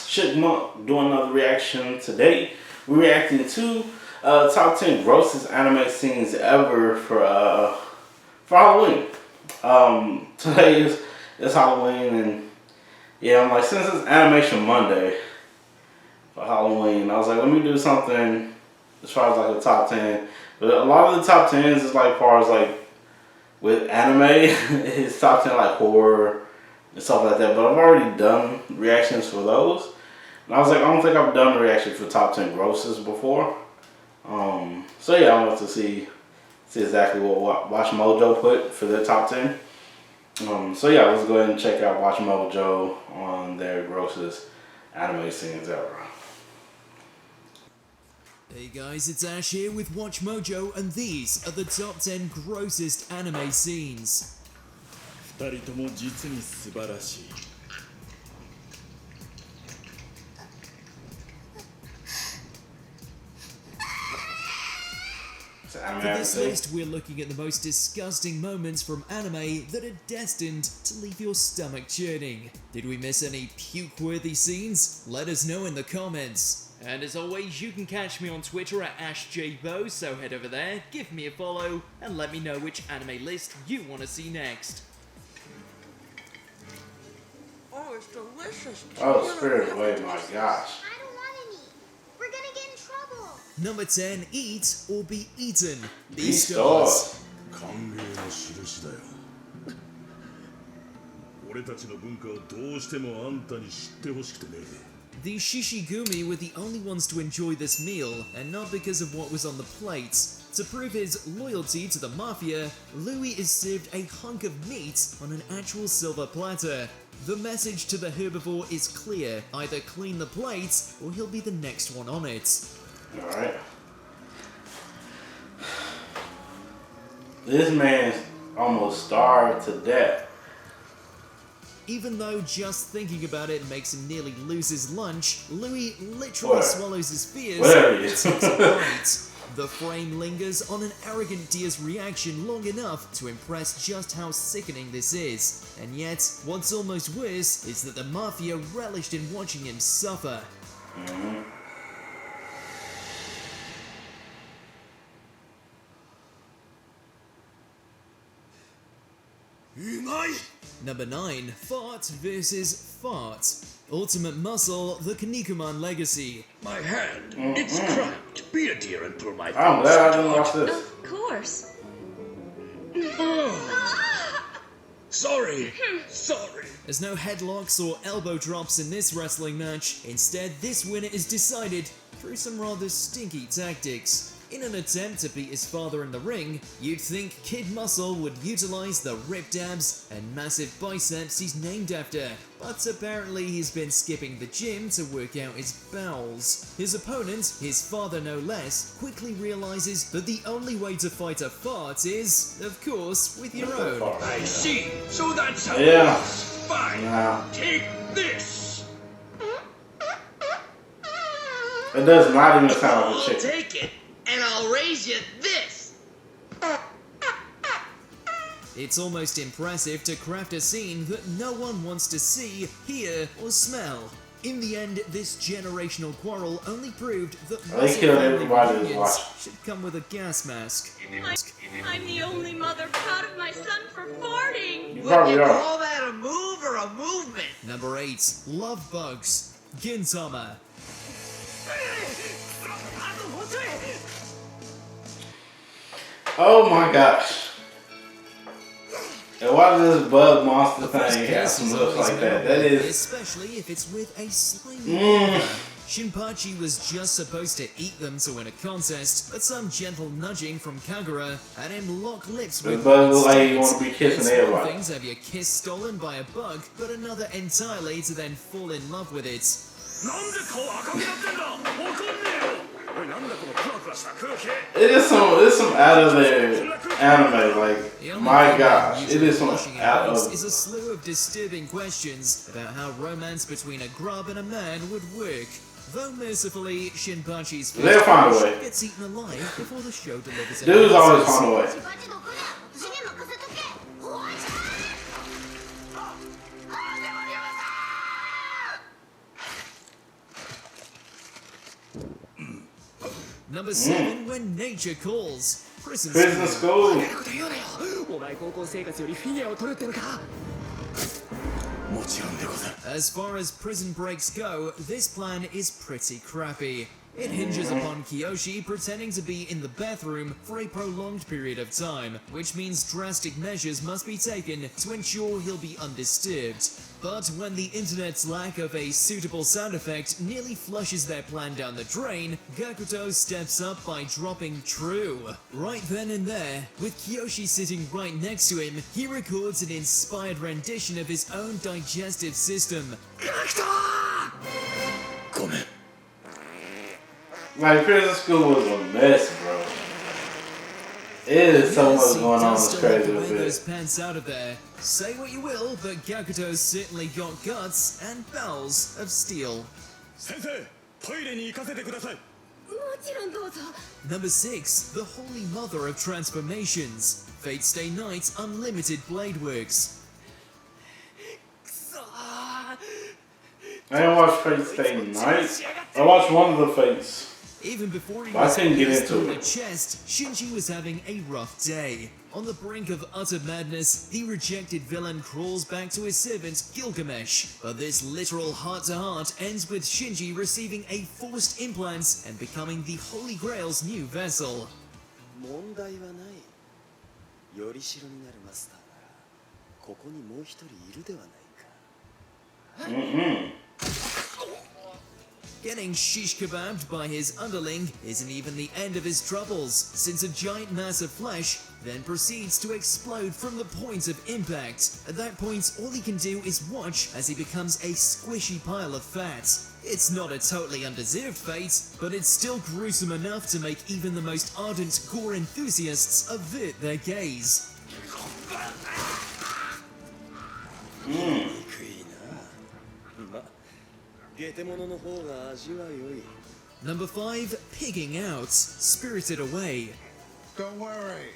Chipmunk doing another reaction. Today we're reacting to top 10 grossest anime scenes ever for Halloween. Today is Halloween, and yeah, I'm like, since it's Animation Monday for Halloween, I was like, let me do something as far as like the top 10. But a lot of the top 10s is like, far as like with anime, it's top 10 like horror and stuff like that. But I've already done reactions for those. And I was like, I don't think I've done a reaction for top 10 grosses before. So yeah, I wanted to see exactly what Watch Mojo put for their top 10. So yeah, let's go ahead and check out Watch Mojo on their grossest anime scenes ever. Hey guys, it's Ash here with Watch Mojo, and these are the top 10 grossest anime scenes. 2人とも実に素晴らしい。 For this list, we're looking at the most disgusting moments from anime that are destined to leave your stomach churning. Did we miss any puke-worthy scenes? Let us know in the comments. And as always, you can catch me on Twitter at AshJBo, so head over there, give me a follow, and let me know which anime list you want to see next. Oh, it's delicious. Oh, Spirit Away, my gosh. I don't want any. We're gonna get in trouble. Number 10, Eat or Be Eaten. Beastars. 歓迎の印だよ。俺たちの文化をどうしてもあんたに知ってほしくてね。 The Shishigumi were the only ones to enjoy this meal, and not because of what was on the plates. To prove his loyalty to the mafia, Louis is served a hunk of meat on an actual silver platter. The message to the herbivore is clear: either clean the plates, or he'll be the next one on it. Alright. This man almost starved to death. Even though just thinking about it makes him nearly lose his lunch, Louis literally swallows his fears and takes a bite. The frame lingers on an arrogant deer's reaction long enough to impress just how sickening this is. And yet, what's almost worse is that the mafia relished in watching him suffer. Number 9, Fart vs. Fart. Ultimate Muscle, the Kinnikuman Legacy. My hand, it's cracked. Be a dear and pull my I'm glad I didn't watch this. Of course. Sorry. There's no headlocks or elbow drops in this wrestling match. Instead, this winner is decided through some rather stinky tactics. In an attempt to beat his father in the ring, you'd think Kid Muscle would utilize the ripped abs and massive biceps he's named after, but apparently he's been skipping the gym to work out his bowels. His opponent, his father no less, quickly realizes that the only way to fight a fart is, of course, with your own. I see. So that's how Yeah. it is. Fine. Yeah. Take this. It does not even sound like a I'll chicken. take it, and I'll raise you this. It's almost impressive to craft a scene that no one wants to see, hear, or smell. In the end, this generational quarrel only proved that They killed everybody who's reunions watching. should come with a gas mask. I'm the only mother proud of my son for farting. You Would probably you are. call that a move or a movement? Number 8, Love Bugs. Gintama. Oh my gosh. And why does this bug monster thing have some looks like that? That is. Especially if it's with a slimy Shinpachi was just supposed to eat them to win a contest, but some gentle nudging from Kagura had him lock lips with The bug looks like instead. you want to be kissing It's everybody. one thing to have your kiss stolen by a bug, but another entirely to then fall in love with it. なんで顔赤くなってんだ。わかんねえよ。おい、なんだこのクラクラした空気。 It is some out of there anime, like, The only my thing gosh, usually it is some flushing out out of. is a slew of disturbing questions about how romance between a grub and a man would work. Though mercifully, Shinpachi's They'll find a way. gets eaten alive before the show delivers Dudes always answers. find a way. Number 7, when nature calls. Prison Prison school. school. お前高校生活よりフィギュアを取るってのか。もちろんでござる。 As far as prison breaks go, this plan is pretty crappy. It hinges upon Kiyoshi pretending to be in the bathroom for a prolonged period of time, which means drastic measures must be taken to ensure he'll be undisturbed. But when the internet's lack of a suitable sound effect nearly flushes their plan down the drain, Gakuto steps up by dropping True. Right then and there, with Kiyoshi sitting right next to him, he records an inspired rendition of his own digestive system. ごめん。 Like, prison school was a mess, bro. It is so much He going on does this still have crazy to wear bit. those pants out of there. Say what you will, but Gakuto's certainly got guts and bowels of steel. 先生、トイレに行かせてください。 Number 6, the Holy Mother of Transformations. Fate Stay Night Unlimited Blade Works. I didn't watch Fate Stay Night. I watched one of the Fates. Even before he But I was couldn't get pierced into through it. the chest, Shinji was having a rough day. On the brink of utter madness, the rejected villain crawls back to his servant Gilgamesh. But this literal heart-to-heart ends with Shinji receiving a forced implant and becoming the Holy Grail's new vessel. 問題はない。よりしろになるマスターならここにもう一人いるではないか。Getting shish kebabbed by his underling isn't even the end of his troubles, since a giant mass of flesh then proceeds to explode from the point of impact. At that point, all he can do is watch as he becomes a squishy pile of fat. It's not a totally undeserved fate, but it's still gruesome enough to make even the most ardent gore enthusiasts avert their gaze. 憎いな。ま、ゲテモノの方が味は良い。 Number 5, pigging out, spirited away. Don't worry,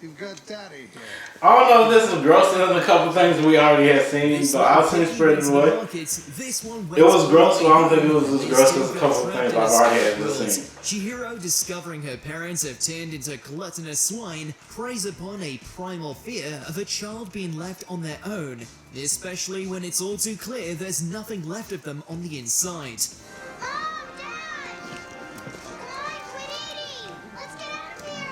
you've got Daddy here. I don't know if this is grosser than a couple things we already had seen, This but I've one seen Spread went It to the Away. market. This one It was went gross, but I don't to think it was as They gross still as a got couple trapped things in a I've already had world. seen. Chihiro, discovering her parents have turned into gluttonous swine, preys upon a primal fear of a child being left on their own, especially when it's all too clear there's nothing left of them on the inside. Mom, Dad! Come on, quit eating! Let's get out of here!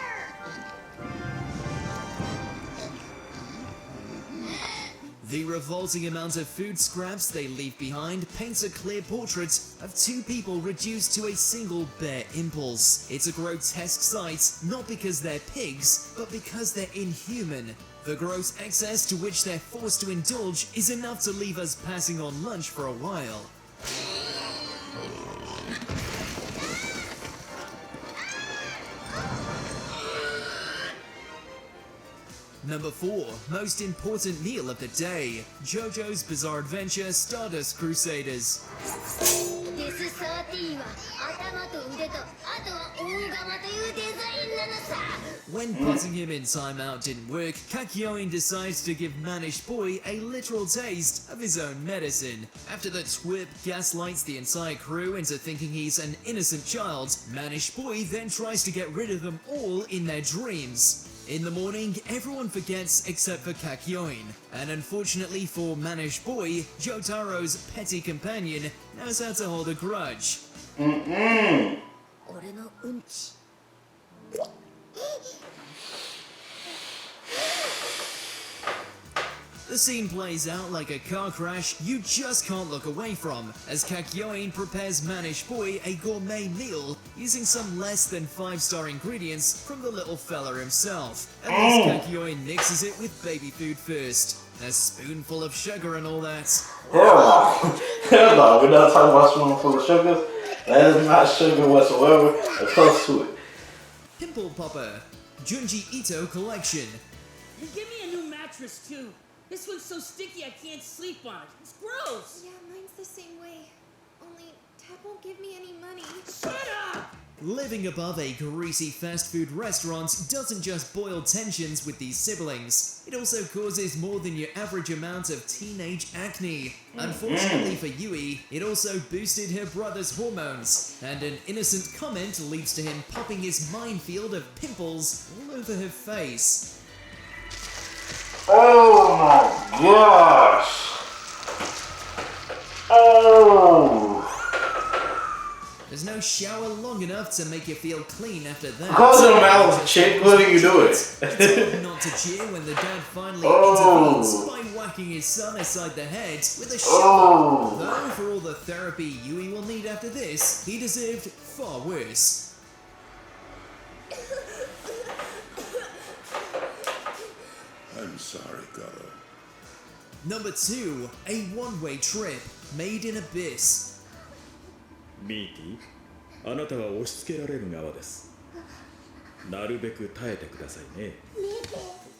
The revolting amount of food scraps they leave behind paints a clear portrait of two people reduced to a single bare impulse. It's a grotesque sight, not because they're pigs, but because they're inhuman. The gross excess to which they're forced to indulge is enough to leave us passing on lunch for a while. Number 4, most important meal of the day, JoJo's Bizarre Adventure Stardust Crusaders. デス13は頭と腕とあとは大釜というデザインなのさ When putting him in timeout didn't work, Kakyoin decides to give Manish Boy a literal taste of his own medicine. After the twerp gaslights the entire crew into thinking he's an innocent child, Manish Boy then tries to get rid of them all in their dreams. In the morning, everyone forgets except for Kakyoin, and unfortunately for Manish Boy, Jotaro's petty companion knows how to hold a grudge. 俺のうんち The scene plays out like a car crash you just can't look away from, as Kakyoin prepares Manish Boy a gourmet meal using some less than 5-star ingredients from the little fella himself. At least Kakyoin mixes it with baby food first. A spoonful of sugar and all that. Hell no. Hell no. We're not talking about spoonful of sugars. That is not sugar whatsoever. Or close to it. Pimple Popper, Junji Ito Collection. Give me a new mattress, too. This one's so sticky I can't sleep on it. It's gross. Yeah, mine's the same way. Only Dad won't give me any money. Shut up! Living above a greasy fast food restaurant doesn't just boil tensions with these siblings, it also causes more than your average amount of teenage acne. Unfortunately for Yui, it also boosted her brother's hormones, and an innocent comment leads to him popping his minefield of pimples all over her face. Oh my gosh! Oh! There's no shower long enough to make you feel clean after that. Close your mouth, chick. What are you doing? It's hard not to cheer when the dad finally intervenes by whacking his son aside the head with a shovel. Though for all the therapy Yui will need after this, he deserved far worse. I'm sorry, Garo. Number 2, a one-way trip made in Abyss. ミーティー、あなたは押し付けられる側です。なるべく耐えてくださいね。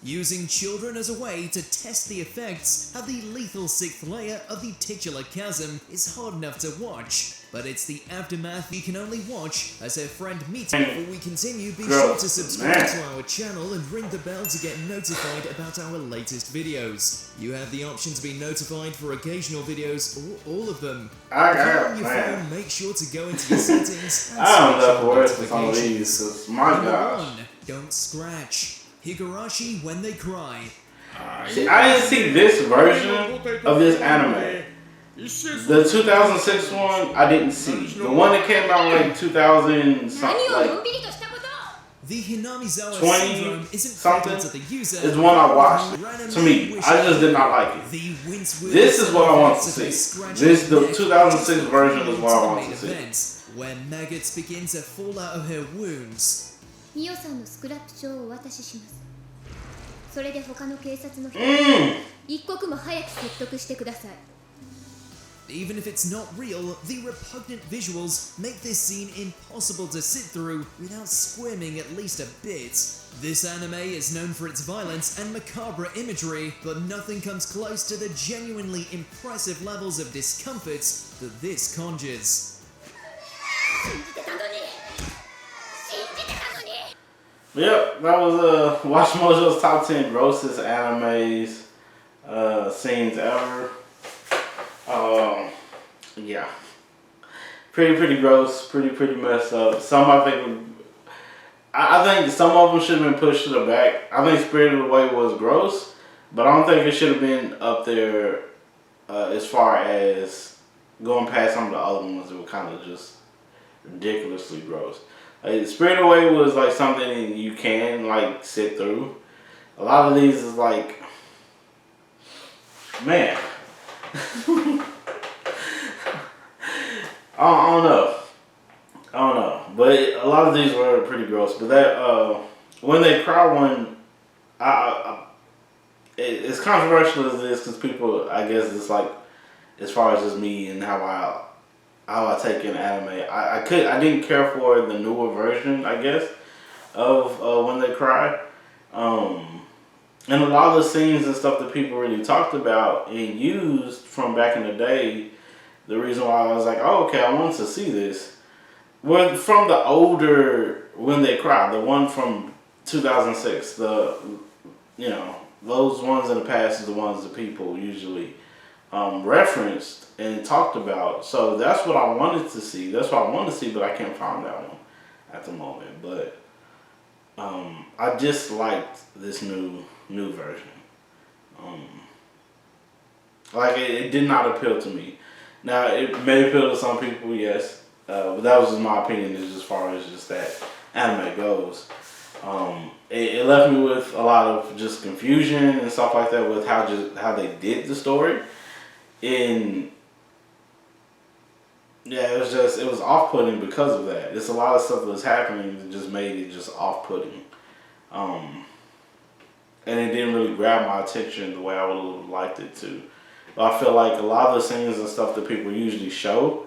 Using children as a way to test the effects of the lethal 6th layer of the titular chasm is hard enough to watch, but it's the aftermath you can only watch as her friend meets. Before we continue, be sure to subscribe to our channel and ring the bell to get notified about our latest videos. You have the option to be notified for occasional videos or all of them. If you're on your phone, make sure to go into your settings and I don't know switch on the words for some of notifications. these, 'cause my Number gosh. 1, don't scratch. Higurashi when they cry. See, I didn't see this version of this anime. The 2006 one, I didn't see. The one that came out like 2000 something, like The Hinamizawa 20 syndrome isn't something fatal to the user. is the one I watched. To me, I just did not like it. The This is what I want to see. This, the 2006 version is what I want to see. Events, where maggots begin to fall out of her wounds. ミオさんのスクラップ帳をお渡しします。それで他の警察の人一刻も早く説得してください。 Even if it's not real, the repugnant visuals make this scene impossible to sit through without squirming at least a bit. This anime is known for its violence and macabre imagery, but nothing comes close to the genuinely impressive levels of discomfort that this conjures. Yep, that was Watch Mojo's top 10 grossest animes scenes ever. Yeah, pretty gross, pretty messed up. Some I think some of them should have been pushed to the back. I think Spirited Away was gross, but I don't think it should have been up there as far as going past some of the other ones that were kind of just ridiculously gross. Like, Spirited Away was like something you can like sit through. A lot of these is like, man, I don't know, but a lot of these were pretty gross. But that when they cry one, it's controversial as this because people, I guess it's like, as far as just me and how I take in anime, I didn't care for the newer version, I guess, of When They Cry. And a lot of the scenes and stuff that people really talked about and used from back in the day, the reason why I was like, oh, okay, I wanted to see this, were from the older When They Cry, the one from 2006. Those ones in the past are the ones that people usually referenced and talked about. So that's what I wanted to see. That's what I wanted to see, but I can't find that one at the moment. But I disliked this new version. It did not appeal to me. Now it may appeal to some people, yes, but that was just my opinion as far as just that anime goes. It left me with a lot of just confusion and stuff like that with how they did the story. And yeah, it was off-putting because of that. It's a lot of stuff that was happening that just made it just off-putting. And it didn't really grab my attention the way I would have liked it to. But I feel like a lot of the scenes and stuff that people usually show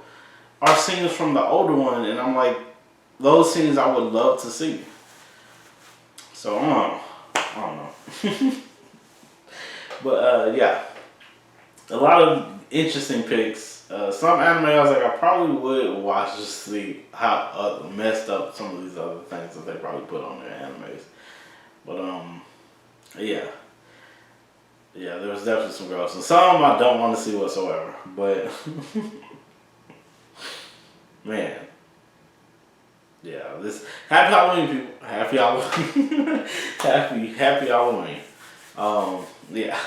are scenes from the older one, and I'm like, those scenes I would love to see. So I don't know. But yeah, a lot of interesting picks. some anime I was like, I probably would watch just to see how messed up some of these other things that they probably put on their animes. But yeah, there was definitely some gross, and some I don't want to see whatsoever. But man, yeah, this happy Halloween, people. Happy Halloween, happy Halloween. Yeah.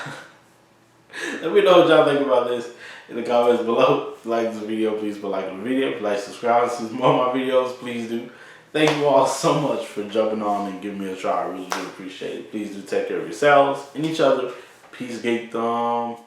Let me know what y'all think about this in the comments below. If you like this video, please put a like on the video. If you like, subscribe to more of my videos, please do. Thank you all so much for jumping on and giving me a try. I really do appreciate it. Please do take care of yourselves and each other. Peace, Gate Thumb.